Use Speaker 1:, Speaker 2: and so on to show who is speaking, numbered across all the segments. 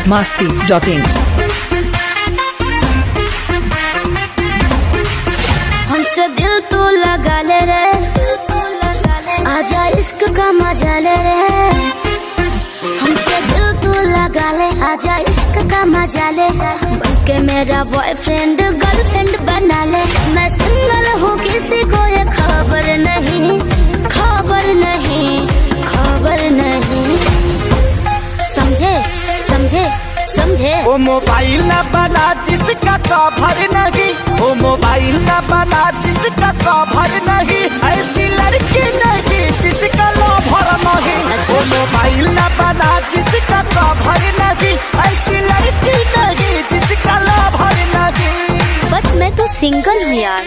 Speaker 1: biharmasti.in।
Speaker 2: हमसे दिल तो लगा ले रे, आजा इश्क का मजा ले रे। हमसे दिल तो लगा ले, आजा इश्क का मजा ले। बनके मेरा बॉयफ्रेंड गर्लफ्रेंड बना ले। मैं सिंगल हूँ, किसी को ये खबर नहीं, खबर नहीं, खबर नहीं। समझे समझे समझे।
Speaker 3: ओ मोबाइल न बना जिसका कवर नहीं, ओ मोबाइल न बना जिसका कवर नहीं। ऐसी लड़की नहीं जिसका लवर नहीं। ओ मोबाइल न बना जिसका कवर नहीं। ऐसी लड़की नहीं जिसका लवर नहीं।
Speaker 2: बट मैं तो सिंगल हूँ यार।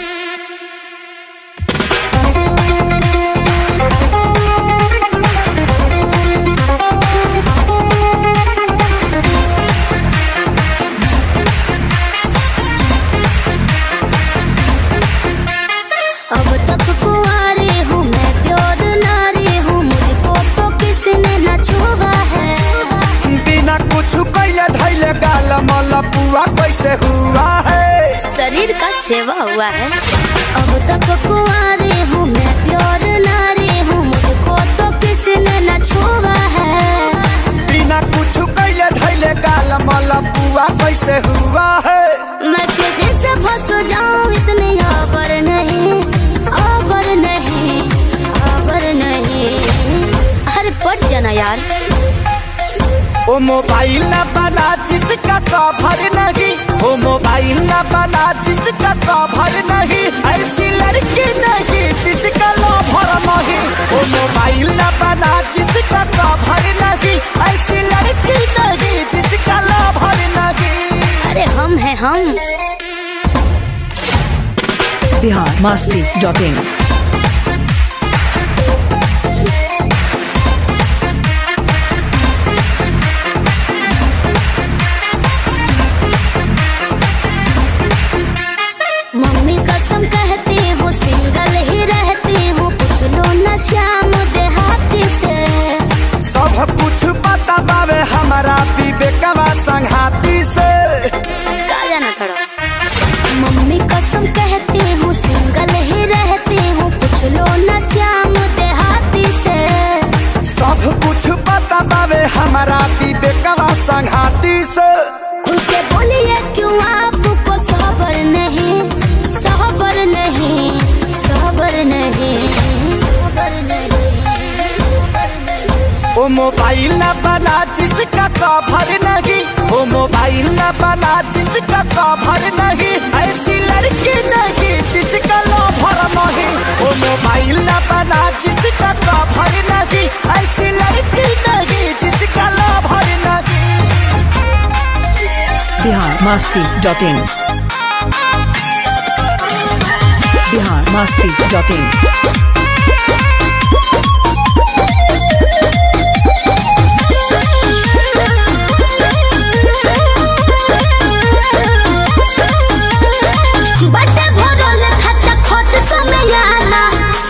Speaker 2: अब तक कुंवारी हूँ मैं, प्योर नारी हूँ, मुझको तो किसी ने न छुआ है।
Speaker 3: बिना कुछ कैले धैले गाल मला पुआ कैसे हुआ है?
Speaker 2: शरीर का सेवा हुआ है। अब तक कुंवारी हूँ मैं, प्योर नारी हूँ, मुझको तो किसी ने न छुआ है।
Speaker 3: बिना कुछ कैले धैले गाल मला पुआ कैसे हुआ है?
Speaker 2: मैं किसी से फंस जाऊँ इतनी आबर नहीं, आबर नहीं, आबर नहीं। अरे पट जाना यार।
Speaker 3: ओ मोबाइल न बना जिसका कवर नहीं, ओ मोबाइल न बना जिसका कवर नहीं। ऐसी लड़की नहीं जिसका लवर नहीं। ओ मोबाइल न बना जिसका कवर नहीं। ऐसी लड़की नहीं जिसका लवर नहीं।
Speaker 2: अरे हम हैं हम।
Speaker 1: biharmasti.in।
Speaker 2: मम्मी कसम कहती हूँ, सिंगल ही रहती हूँ, पूछ लो न श्याम देहाती से।
Speaker 3: सब कुछ पता बावे हमारा विवेकवा संघाती से।
Speaker 2: का जाना थोड़ा। मम्मी कसम कहती हूँ, सिंगल ही रहती हूँ, पूछ लो न श्याम देहाती से।
Speaker 3: सब कुछ पता बावे हमारा विवेकवा संघाती से।
Speaker 2: खुल के बोलिए क्यों आपको सबर नहीं, सबर नहीं, सबर नहीं, सबर नहीं, सबर नहीं।
Speaker 3: ओ मोबाइल न बना जिसका कवर नहीं, ओ मोबाइल न बना जिसका कवर नहीं। ऐसी लड़की नहीं जिसका लवर नहीं। ओ मोबाइल न बना जिसका कवर नहीं। ऐसी लड़की नहीं जिसका लवर नहीं।
Speaker 1: biharmasti.in। biharmasti.in।
Speaker 2: बटे भरल खचा खोच समय आना,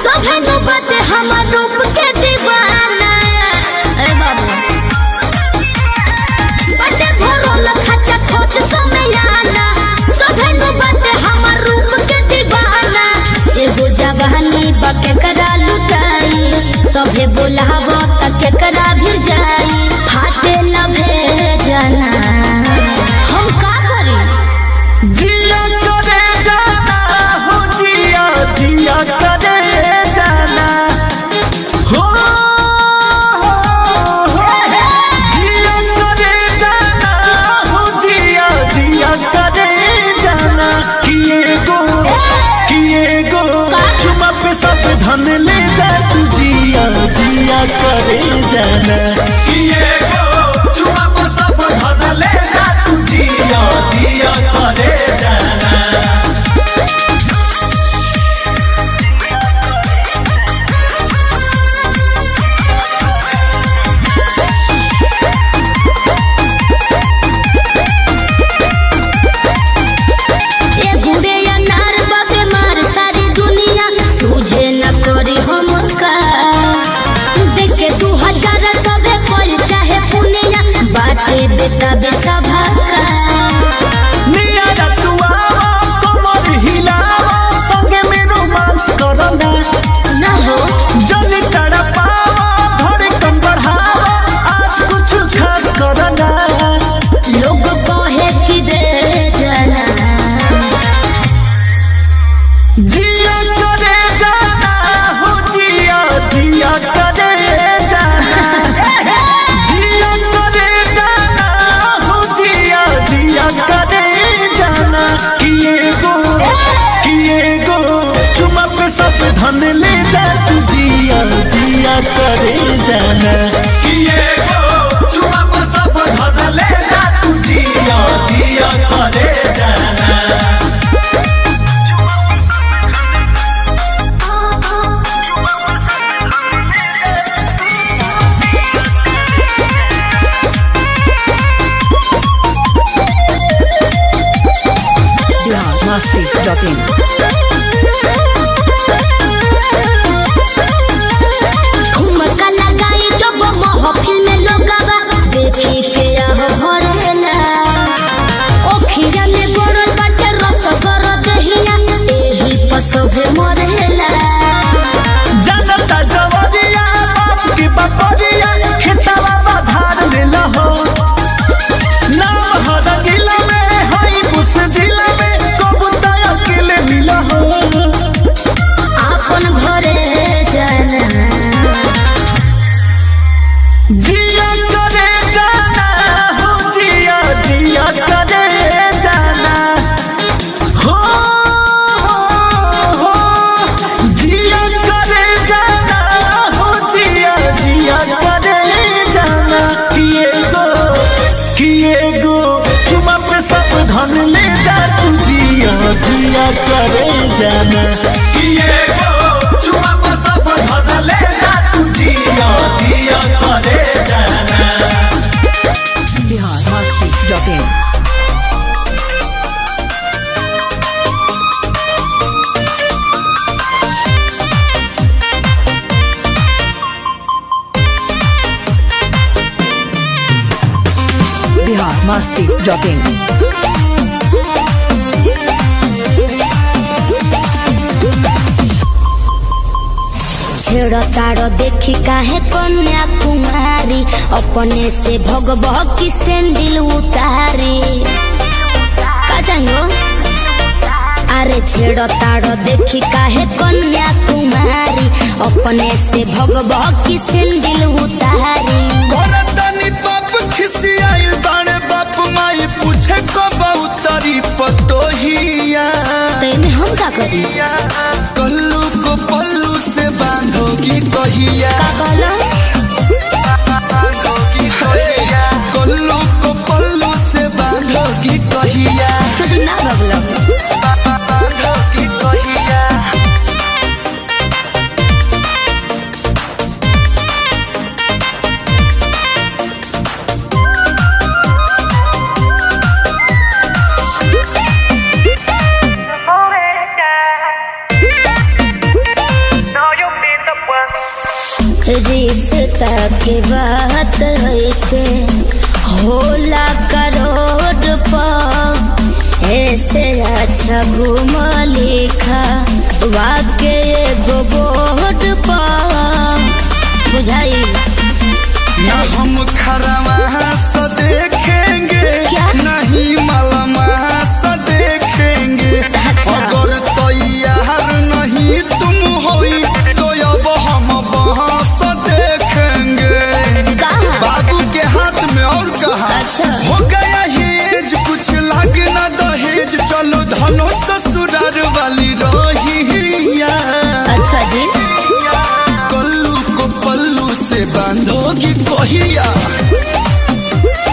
Speaker 2: सभे नु बटे हमर रूप के दीवाना। अरे बाबू। बटे भरल खचा खोच समय आना, सभे नु बटे हमर रूप के दीवाना। एगो जवानी बके करा लुटाई, सभे बोलाव तक करा भी जाई। फाटे लभे जाना, हम का करी?
Speaker 3: जिया करे जाना हो, जिया जिया करे जाना हो, जिया करे जाना हो, जिया जिया करे जाना। किए गो चुमा पे सब धन ले जा तू, जिया जिया करे जाना। किए गो चुमा पे सब धन ले जा तू, जिया जिया करे जाना।
Speaker 2: ए गुड़े अनार बाबे मार सारी दुनिया, तुझे न करी हम का। देख के 2000 सबे पल चाहे बेताबे सभा का
Speaker 3: निया तुआ कमर हिलावा संगे में रोमांस करना
Speaker 2: ना हो
Speaker 3: जल्दी तड़पावा धड़कन बढ़ावा आज कुछ खास करना
Speaker 2: लोग कहे कि दे जाना
Speaker 3: जिया करे जाना हो जिया जिया करे जाना जिया करे जाना हो जिया जिया करे जाना किए गो चुमा पे सब धन ले जा तू जिया जिया करे जाना किए गो चुमा पे सब धन ले जा तू जिया जिया करे जाना
Speaker 1: Masti.in.
Speaker 2: ठुमका लगाई जब महफिल में लोगवा देखी के आह भरेला ओखिया में बड़ल बाटे रस गर दहिया एही पसोभे मरेला
Speaker 3: जनता जवरिया बाप की बपरिया खेतवा बाधार लेला हो नाम हर जिला में हई बुस जिला में कबूता अकेले मिला हो
Speaker 2: आपन घरे जाना
Speaker 3: जिया करे जाना हो जिया जिया करे जाना हो जिया करे जाना हो जिया जिया करे जाना किए गो चुमा पे सब धन ले जा तू जिया जिया करे जाना किए गो चुमा पे सब धन ले जा तू जिया जिया करे जाना
Speaker 1: Bihar Masti.in. Bihar Masti.in.
Speaker 2: छेड़ तारो देखी काहे कन्या कुमारी अपने से भगव की सेंडिल उतारी का चाहिए अरे छेड़ तारो देखी काहे कन्या कुमारी अपने से भगव की सेंडिल उतारी
Speaker 4: करतनी बाप खिसियाइल बाणे बाप माई पूछे कब उतरी पतोहिया
Speaker 2: तेमे हम का करी
Speaker 4: कल्लू को पल्लू से बांधोगी कहिया
Speaker 2: का कहलो
Speaker 4: कल्लू को पल्लू से बांधोगी कहिया
Speaker 2: ना बबला
Speaker 4: बांधोगी कहिया
Speaker 2: रिश्ता के बात ऐसे होला करोड़ पर ऐसे अच्छा घूम लिखा वाके एगो बोर्ड पर बुझाई
Speaker 4: ना हम खरवा से देखेंगे
Speaker 2: क्या?
Speaker 4: नहीं मलमा से देखेंगे
Speaker 2: अच्छा।
Speaker 4: अगर तैयार नहीं तुम होई तो अब हम वहाँ से देखेंगे
Speaker 2: कहाँ?
Speaker 4: बाबू के हाथ में और कहा
Speaker 2: अच्छा।
Speaker 4: हो गया हेज कुछ लाग ना दहेज चलो धनो ससुरार वाली रहिया
Speaker 2: अच्छा जी
Speaker 4: कल्लू को पल्लू से बांधोगी कहिया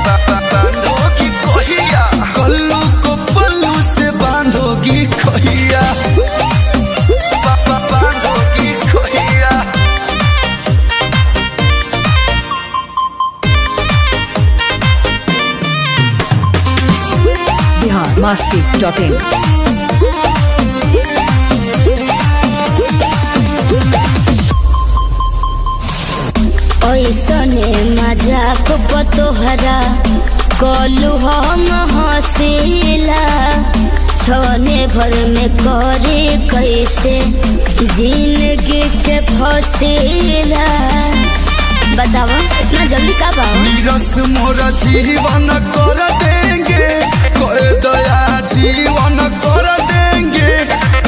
Speaker 4: बांधोगी कहिया कल्लू को पल्लू से बांधोगी कहिया बांधोगी कहिया
Speaker 1: Bihar Masti.in.
Speaker 2: ऐसने मजाक बतोहरा कलू हम हसीला छने भर में करे कैसे जिंदगी के फसीला बतावा इतना जल्दी का बाबा
Speaker 4: नीरस मोरा जीवन कर देंगे कोई दया जीवन कर देंगे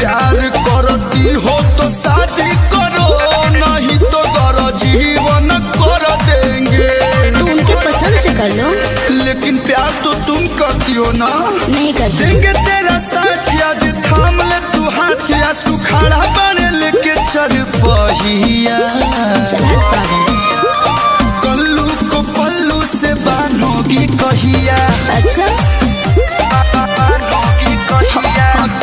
Speaker 4: प्यार करती हो तो शादी करो नहीं तो कर जीवन कर देंगे
Speaker 2: तू उनके पसंद से कर लो
Speaker 4: लेकिन प्यार तो तुम करती हो ना
Speaker 2: नहीं करती
Speaker 4: देंगे तेरा साथ आज थाम ले तू हाथ या सुखाड़ा बने लेके चल पहिया
Speaker 2: चल पागल
Speaker 4: कल्लू को पल्लू से बांधोगी कहिया
Speaker 2: अच्छा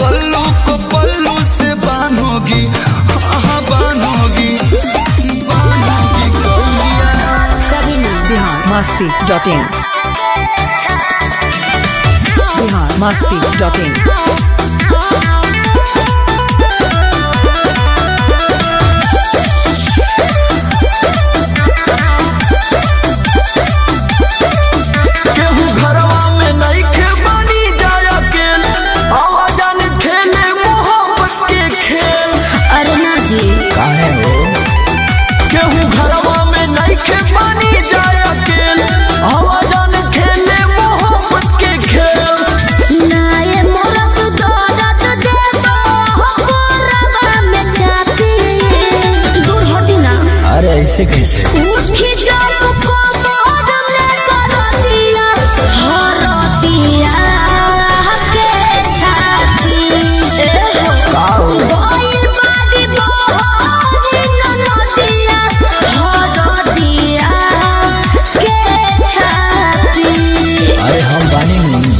Speaker 4: कल्लू को पल्लू से बांधोगी बांधोगी कहिया
Speaker 2: कभी ना
Speaker 1: biharmasti.in biharmasti.in
Speaker 3: ऐसे कैसे
Speaker 2: उठी जाओ को मोहरम ने कर दिया हरतिया के छाती गोइल बाड़ी बोहरी ननदिया हरतिया के छाती
Speaker 3: अरे हम बानी नहीं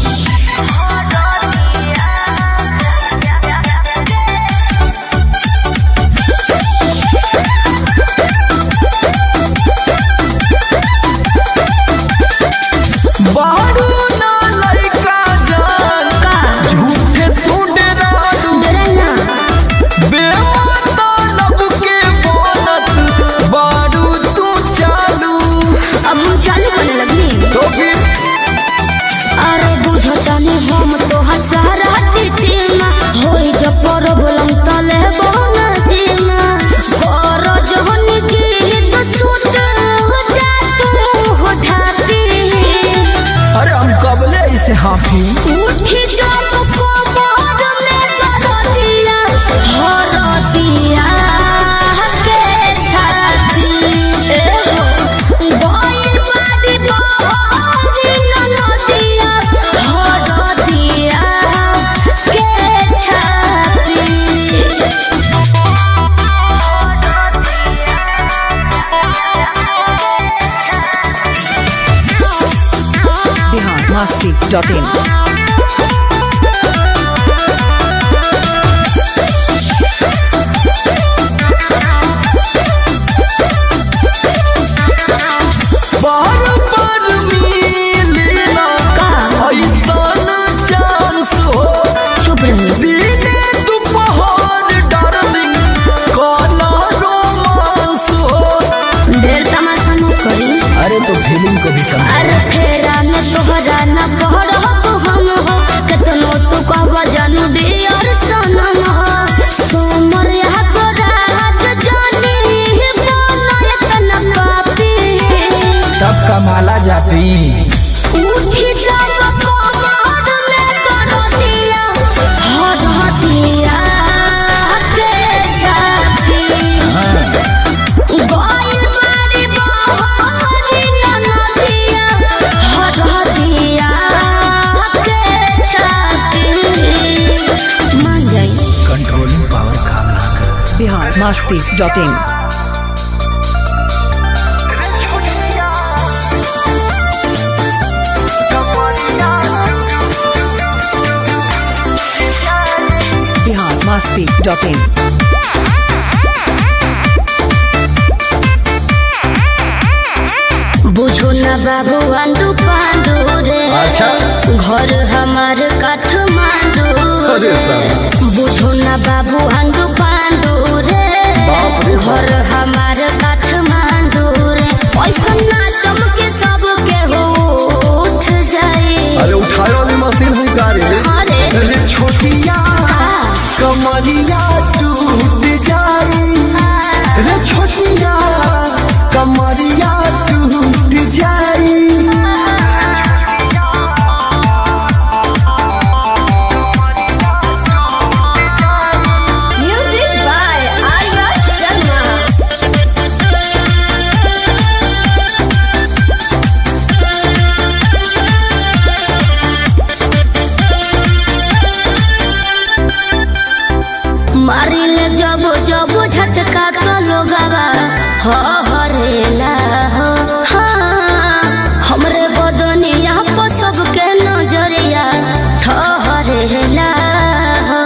Speaker 2: हाफी उठी जाओ को मोहरम ने कर दिया हरतिया के छाती गोइल बाड़ी बोहरी ननदिया हरतिया के छाती
Speaker 1: biharmasti.in
Speaker 3: अरे तो फीलिंग को भी समझ
Speaker 2: अरे फेरा में तोहरा न पहड़ हो हम हो कितनो तू कहवा जानू डियर सनम हो सोमर यह को रात जानी बनय तन पापी
Speaker 3: तब कमाला जाती
Speaker 2: उठी जाब को मोहर में कर दिया हरतिया के छाती गोइल बाड़ी बोहरी ननदिया हरतिया के छाती मान जाई
Speaker 3: कंट्रोलिंग पावर काम ना कर
Speaker 1: biharmasti.in biharmasti.in
Speaker 2: बुझो न बाबू आंडू पांडू रे
Speaker 3: अच्छा
Speaker 2: घर हमार काठमांडू
Speaker 3: अरे
Speaker 2: बुझो न बाबू आंडू पांडू रे घर हमार काठमांडू रे पैसा ना चमके सबके हो उठ जा झटका तो लोगवा हो हरेला हो। हाँ हमरे बदनिया पर सबके नजरिया ठहरेला हो।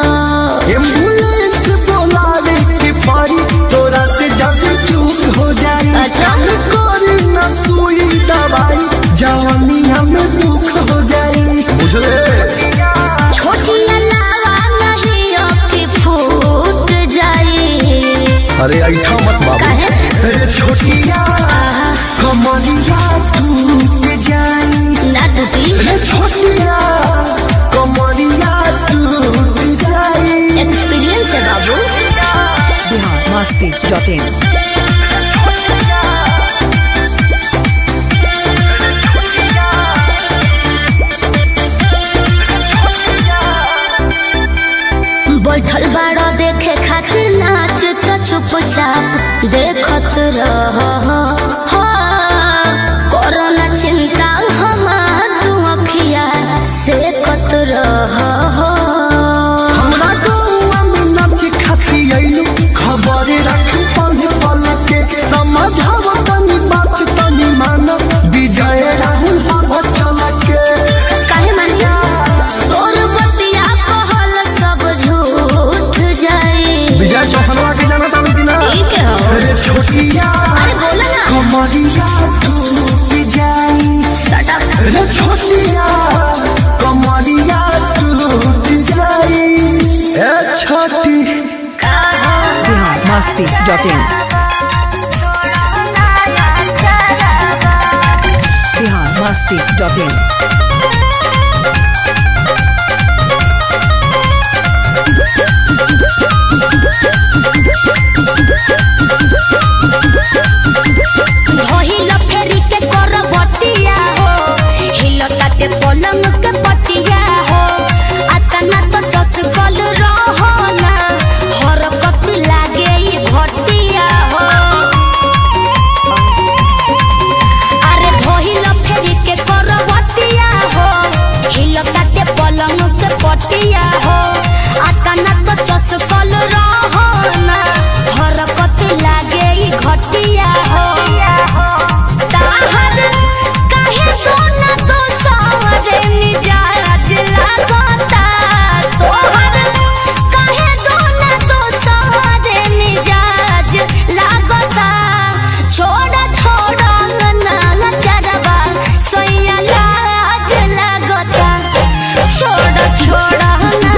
Speaker 3: एम्बुलेंस बुलावे के पड़ी तोरा से जब चूक हो जाई।
Speaker 2: अच्छा
Speaker 3: कोरी न सुई दवाई जवानिया में दुख हो जाई। बुझले
Speaker 2: छोटी अलावा नहीं अबकी फूट जाई।
Speaker 3: अरे ऐठा मत बाबू।
Speaker 2: काहे?
Speaker 3: अरे छोटिया कमरिया टूट जाई।
Speaker 2: ना टूटी।
Speaker 3: अरे छोटिया कमरिया टूट जाई।
Speaker 2: एक्सपीरियंस है बाबू।
Speaker 1: biharmasti.in
Speaker 2: बैठल बाड़ा देखे खातिर नाच तो चुपचाप देखत रह। कोरोना चिंता हमार तू अखिया से कत रह।
Speaker 3: हमरा गौआ में नाच खाती आइलू खबर रख पल पल के समझाव तनी बात तनी मान विजय राहुल हम चल के।
Speaker 2: काहे मानिया तोर बतिया कहल सब झूठ जाई।
Speaker 3: विजय चौहनवा के जाना तानी कि ना?
Speaker 2: ठीक है हो।
Speaker 3: अरे छोटिया
Speaker 2: अरे बोला ना।
Speaker 3: कमरिया टूट जाई।
Speaker 2: Shut up।
Speaker 3: अरे छोटिया कमरिया टूट जाई। ए छोटी
Speaker 1: biharmasti.in biharmasti.in
Speaker 2: धोहिल फेरी के कर बटिया हो। हिल काटे पलंग के पटिया हो। अतना तो चसकल रहो ना हरकत लागे ई घटिया हो। अरे धोहिल फेरी के कर बटिया हो। हिल काटे पलंग के पटिया हो। अतना तो चसकल रहो ना हरकत लागे ई घटिया हो। ताहर काहे दोना दो सावरे मिजाज लागता। तोहर काहे दोना दो सावरे मिजाज लागता। छोड़ा छोड़ा ना चरवा सोया लाज लागता। छोड़ा छोड़ा ना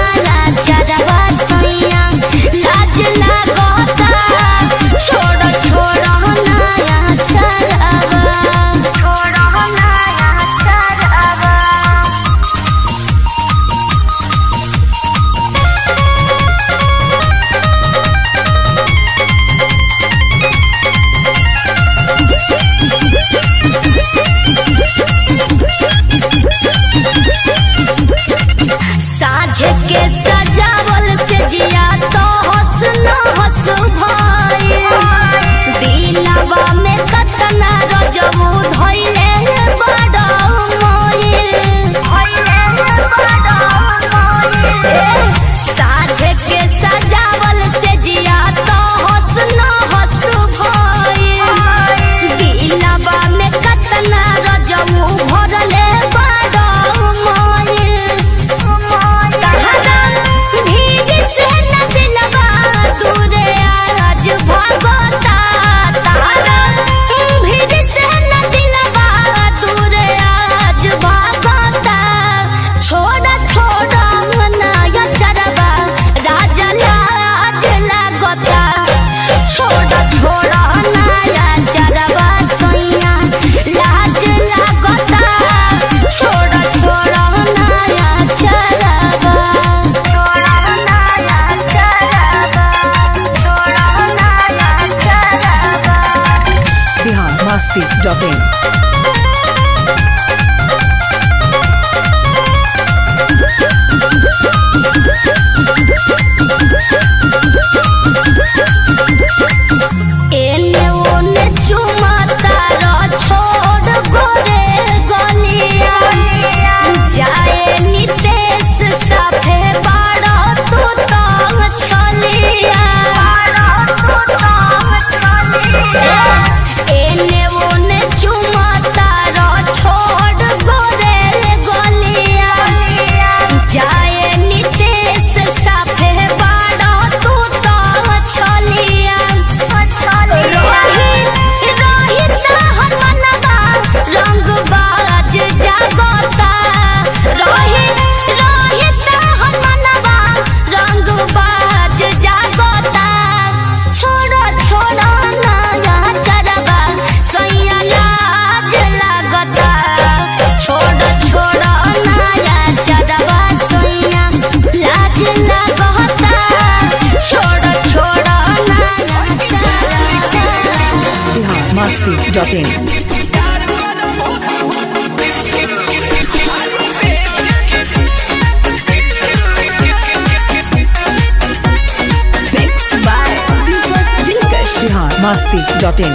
Speaker 2: चरवा सोया लाज लागता। छोड़ा छोड़ा ना चरवा छोड़ा ना चरवा। साझे के सजावल से जिया तो हंस न हंस भाई। दिलवा में कतना रजबू धइले बड़ा मोइल। साझे के सजावल से जिया तो हंस न हंस भाई। दिलवा में कतना रजबू भरले बड़ा मोइल। तहरा भीड़ से न दिलवा दूरे आज भागता। तहरा भीड़ से न दिलवा दूरे आज भागता। छोड़ा छोड़ा मनाया चरवा राजा लाज लागता। छोड़ा छोड़ा नया चरवा सोया लाज लागता। छोड़ा छोड़ा नया चरवा छोड़ा नया चरवा छोड़ा नया चरवा।
Speaker 1: biharmasti.in
Speaker 2: एने ओने चुमा तारा छोड़ गोरे गलिया। जाए नितेश साथे बाड़ा तू तो छलिया।
Speaker 1: masti.in. masti.in.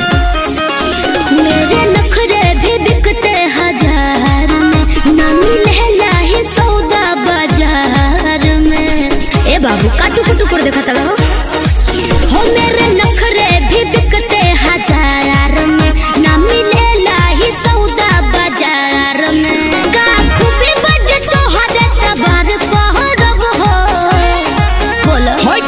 Speaker 2: मेरे नखरे भी बिकते हजार में, ना मिले लाही सौदा बाजार में। ए बाबू काटू कुटू कर देखा तड़ा हो मेरे नखरे भी बिकते हजार में, ना मिले लाही सौदा बाजार में। का खूबी बजे तो हरे तबार पहरब हो बोलो
Speaker 3: होय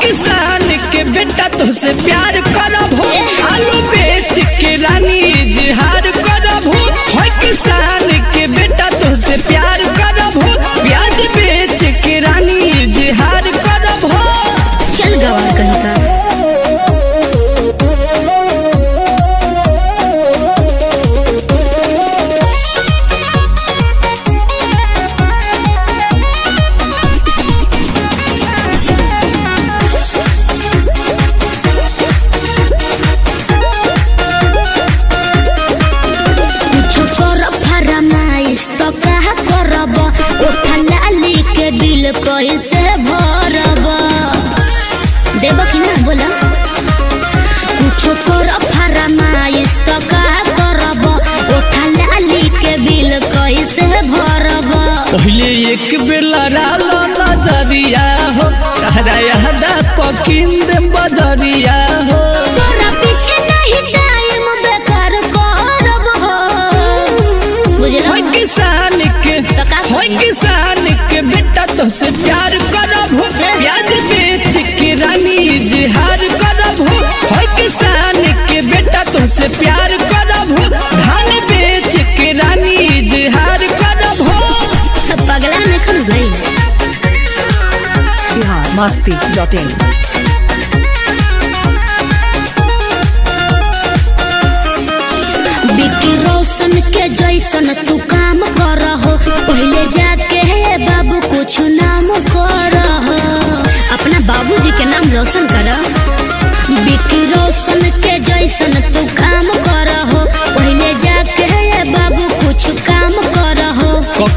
Speaker 3: किसान के बेटा तुझसे प्यार करब हो, आलू बेच के रानी इजहार करब हो। होय किसान के बेटा तुझसे प्यार करब हो, प्याज बेच के रानी इजहार करब हो।
Speaker 2: चल गवा कहीं का कैसे भरब देब कि ना बोला कुछ कर फरमाइश तो का करब, ओठा लाली के बिल कैसे भरब।
Speaker 3: पहले एक बेला रालो नजरिया हो, कहरा यहदा पकिंद बजरिया हो।
Speaker 2: तोरा पीछे नहीं टाइम बेकार करब हो बुझला।
Speaker 3: होय किसान के बेटा तुझसे प्यार करब हो, प्याज बेच के रानी इजहार करब हो। होय किसान के बेटा तुझसे प्यार करब हो, धान बेच के रानी इजहार करब हो।
Speaker 2: पगला नहीं खन गई
Speaker 1: masti.in.
Speaker 2: बिक्की रोशन के जैसन तू काम कर हो, पहले जाके है बाबू कुछ नाम कर हो, अपना बाबूजी के नाम रोशन कर। बिक्की रोशन के जैसन तू काम कर हो, पहले जाके है बाबू कुछ काम कर हो।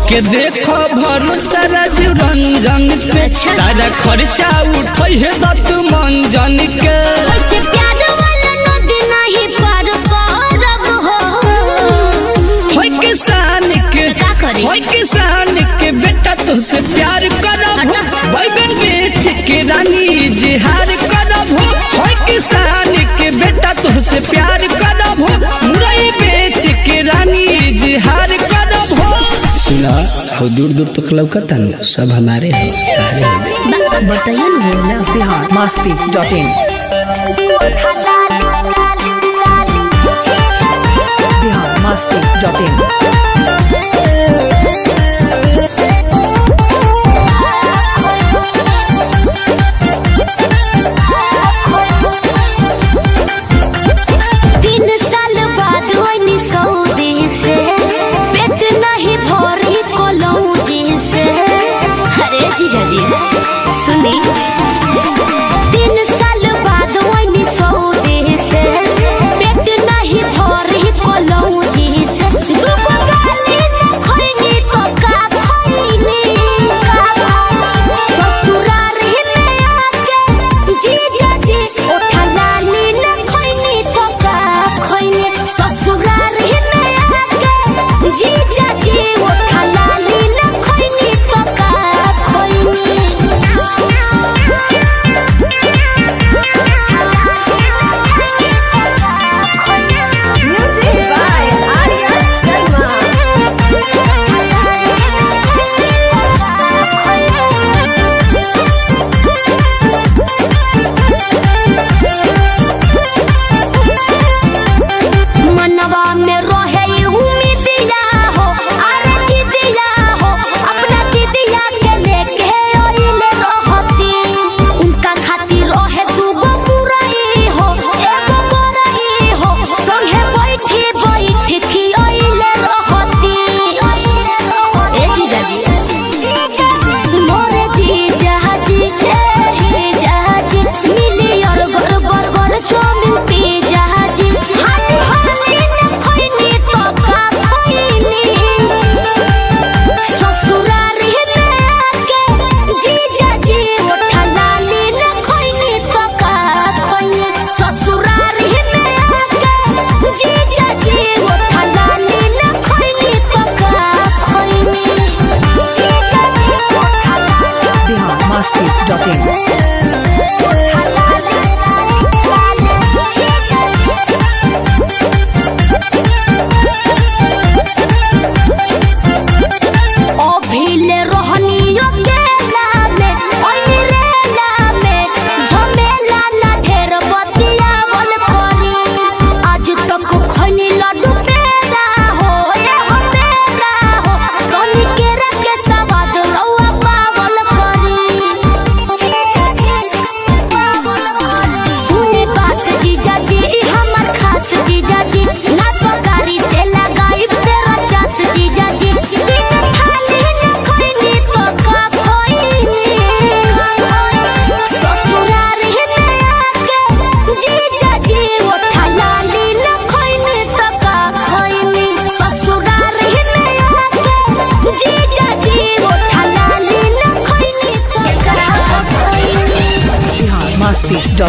Speaker 3: के देखो भरोसा राजू रंजन पे, सारा खर्चा उठे है दत्त मंजन के।
Speaker 2: वैसे प्यार वाला नदी नहीं पार करब हो।
Speaker 3: होय किसान के बेटा तुझसे प्यार करब हो, बैगन बेच के रानी इजहार करब हो। होय किसान के बेटा तुझसे प्यार करब हो, मुरई बेच के रानी इजहार करब हो। सुना हो दूर दूर तक लौकता न सब हमारे
Speaker 2: बटैया न बोला
Speaker 1: masti.in. masti.in.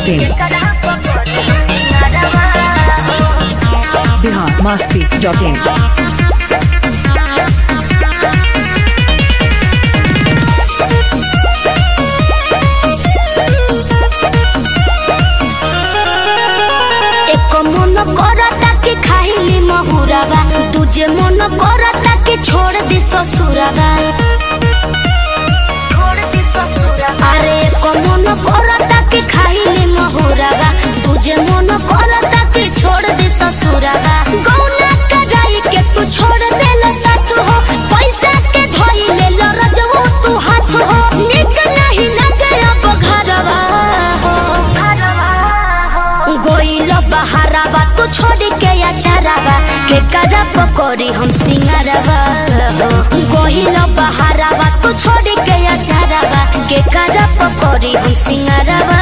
Speaker 1: masti.in biharmasti.in
Speaker 2: मन करता कि खाइली महुराबा तुझे मन करता कि छोड़ दी ससुराबा अरे मन करता कि खाइली महुराबा तुझे मन करता कि छोड़ दी ससुराबा गौना का गाई के तू छोड़ देला साथ हो पैसा के धोई ले लो रजवो तू हाथ हो निक नहीं लगे अब घरवा गोइलो बहाराबा तू छोड़ के अचाराबा के करा पकोड़ी हम सिंगारबा गोइलो बहाराबा तू छोड़ के अचाराबा के करा पकोड़ी हम सिंगारबा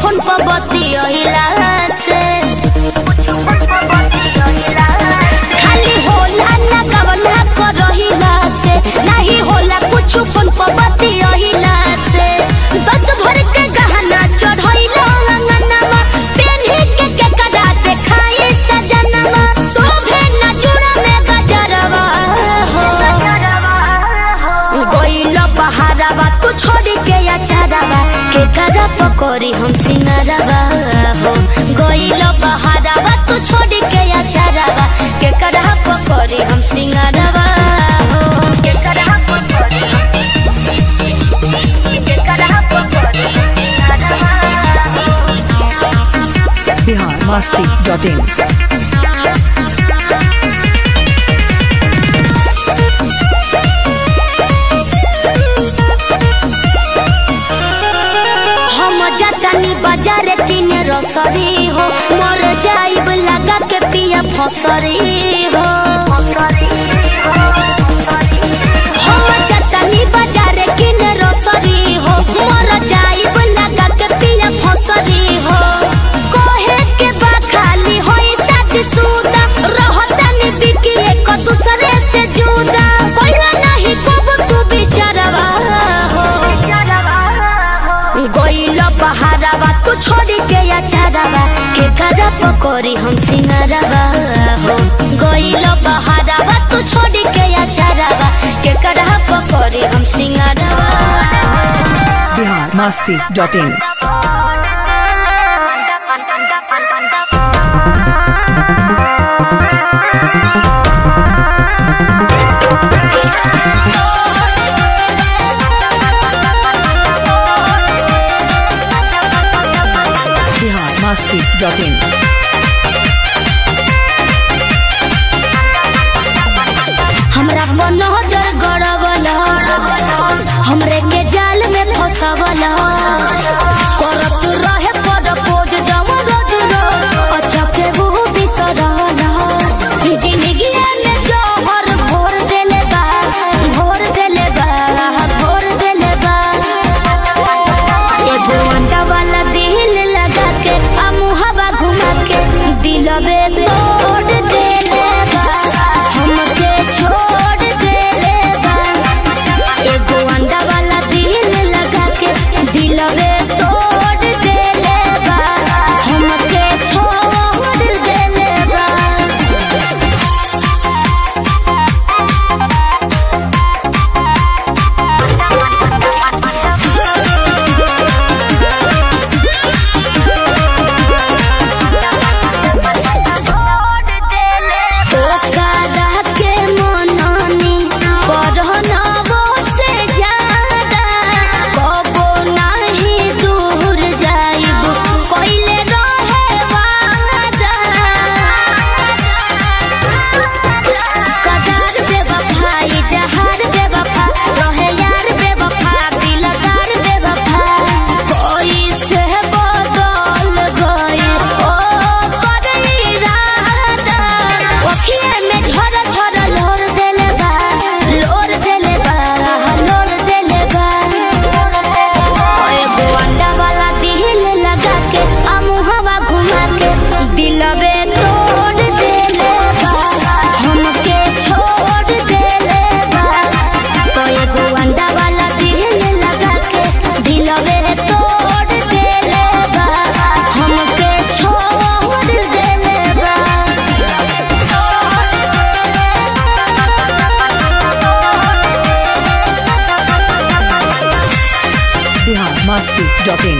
Speaker 2: फोन पर बतियला से खाली होला ना गवना करहिला से नहीं होला कुछ फोन पर बतियला से 10 भर के गहना चढ़इला अंगनमा पेन्ही के कदा देखाई सजनमा शोभे ना जुड़ा में गजरवा हो गोइला बहाराबा तू छोड़ के अचाराबा के करा पकोड़ी हम सिंगारबा हो गोइलो बहाराबा तू छोड़ के अचाराबा के करा पकोड़ी हम सिंगारबा हो के करा पकोड़ी
Speaker 1: biharmasti.in
Speaker 2: जानी बाजार किने रसरी हो मर जाइब लगा के पिया फसरी हो हम जानी बाजार किने रसरी हो मर जाइब लगा के पिया फसरी हो कहे के बा खाली होई शादी सुदा रहतनी बिकी एक दूसरे से जुदा कोइला नहीं कब तू बिचारवा हो गोइलो बहाराबा तू छोड़ के अचाराबा के करा पकोड़ी हम सिंगारबा हो गोइलो बहाराबा तू छोड़ के अचाराबा के करा पकोड़ी हम सिंगारबा
Speaker 1: biharmasti.in biharmasti.in
Speaker 2: हमरा मनोजर गड़बल हमरे के जाल में फसवल करत रहे प्रपोज जम रोज अच्छा के वो बिसरल जिंदगी में जोहर भोर देले बा भोर देले बा भोर देले बा एगो अंडा वाला दिल लगा के मुहवा घुमा के दिलवे तोड़ देले बा हमके छोड़ देले बा एगो अंडा वाला दिल लगा के दिलवे तो
Speaker 1: biharmasti.in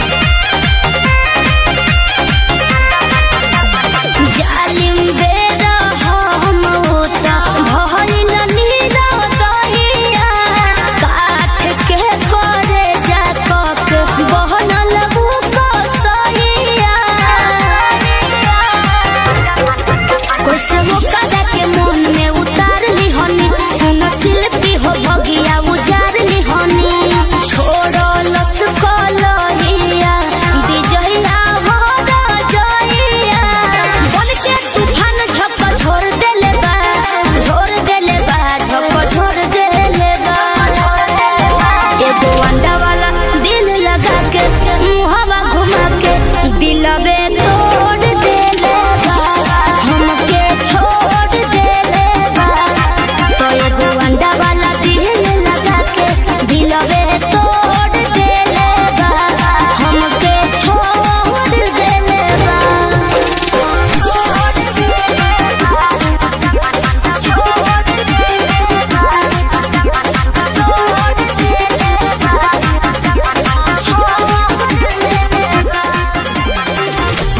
Speaker 2: जालिम बेरा हम होता भइल नीरा दहिया काठ के करे जा कक बहनल बुको सहिया कैसे वो कदा के मन में उतार ली हनी सुन शिल्पी हो भगिया उजार ली हनी छोड़ो लस कलहिया विजया हो जइया बन के तूफान झप छोड़ देले बा झप छोड़ देले बा एगो अंडा वाला दिल लगा के मुहवा घुमा के दिलवे तोड़ देले बा हमके छोड़ देले बा तो एगो अंडा वाला दिल लगा के दिलवे तोड़ देले बा हमके छोड़ देले बा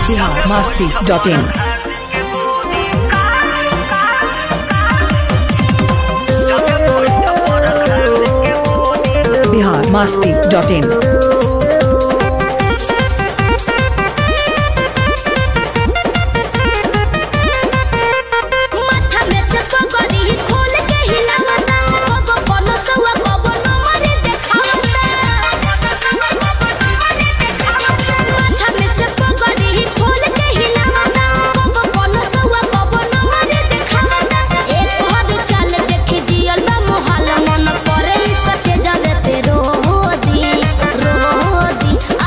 Speaker 1: biharmasti.in biharmasti.in
Speaker 2: माथा में से पगड़ी खोल के हिलावता कबो पनसवा कबो नमरी देखावता माथा में से पगड़ी खोल के हिलावता कबो पनसवा कबो नमरी देखावता एक हद चल देख जियल बा मोहल मन करे सटे जावे ते रोदी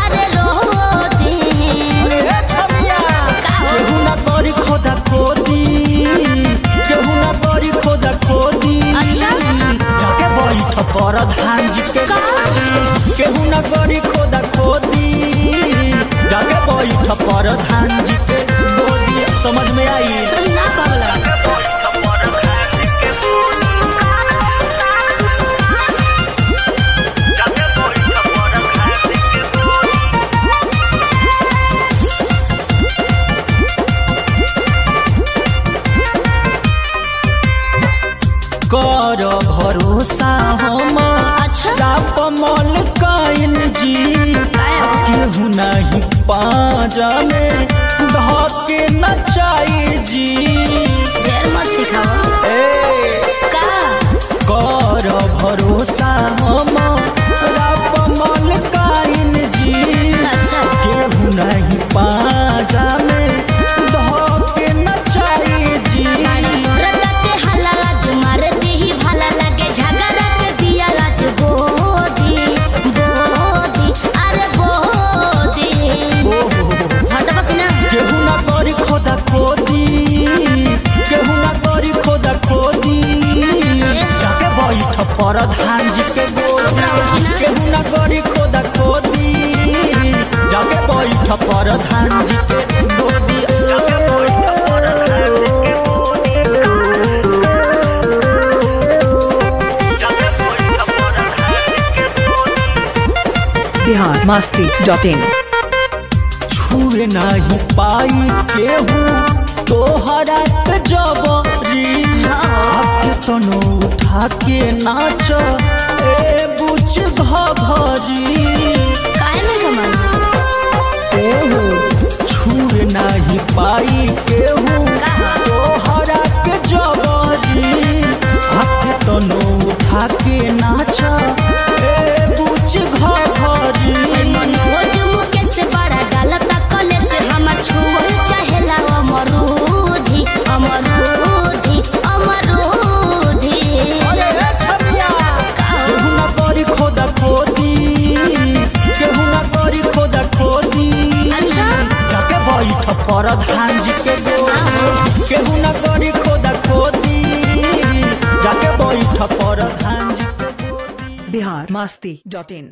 Speaker 2: अरे रोदी
Speaker 3: केहू ना करी खोदा खोदी केहू ना करी खोदा खोदी
Speaker 2: अच्छा।
Speaker 3: जाके बैठ पर धान जी के केहू ना करी खोदा खोदी जाके बैठ पर धान जी के गोदी समझ में आई
Speaker 2: ना पागला
Speaker 3: कर भरोसा हम
Speaker 2: अच्छा।
Speaker 3: कमल काइन जी
Speaker 2: काया?
Speaker 3: केहू नहीं पाजा में धके नचाई जी
Speaker 2: देर मत सिखाओ
Speaker 3: ए
Speaker 2: का
Speaker 3: कर भरोसा हम कमल काइन जी
Speaker 2: अच्छा
Speaker 3: केहू नहीं पाजा में धके नचाई जी
Speaker 2: रटते हला लाज मार देही भाला लगे झगड़ा के दिया लाज बोदी अरे बोदी हटबा कि ना
Speaker 3: केहू ना करी खोदा खोदी केहू ना करी खोदा खोदी जाके बैठ पर धान जी के गोदी केहू ना करी खोदा खोदी जाके बैठ पर धान जी के गोदी जाके बैठ पर धान जी के गोदी जाके बैठ पर धान जी के गोदी
Speaker 1: biharmasti.in
Speaker 3: छुए नहीं पाई केहू तोहरा के जबरी आके तनो उठा के नाच ए बुच घघरी
Speaker 2: काहे नहीं कमाल
Speaker 3: ओहो छुए नहीं पाई केहू तोहरा के जबरी आके तनो उठा के नाच ए बुच घघरी
Speaker 2: मनोज मुकेश बड़ा डालता कले से हमर छुअल चाहेला अमरूदी
Speaker 3: अरे ए छमिया केहू ना करी खोदा खोदी केहू ना करी खोदा खोदी
Speaker 2: अच्छा।
Speaker 3: जाके बैठ पर धान जी के गोदी केहू ना करी खोदा खोदी जाके बैठ पर धान जी के गोदी
Speaker 1: biharmasti.in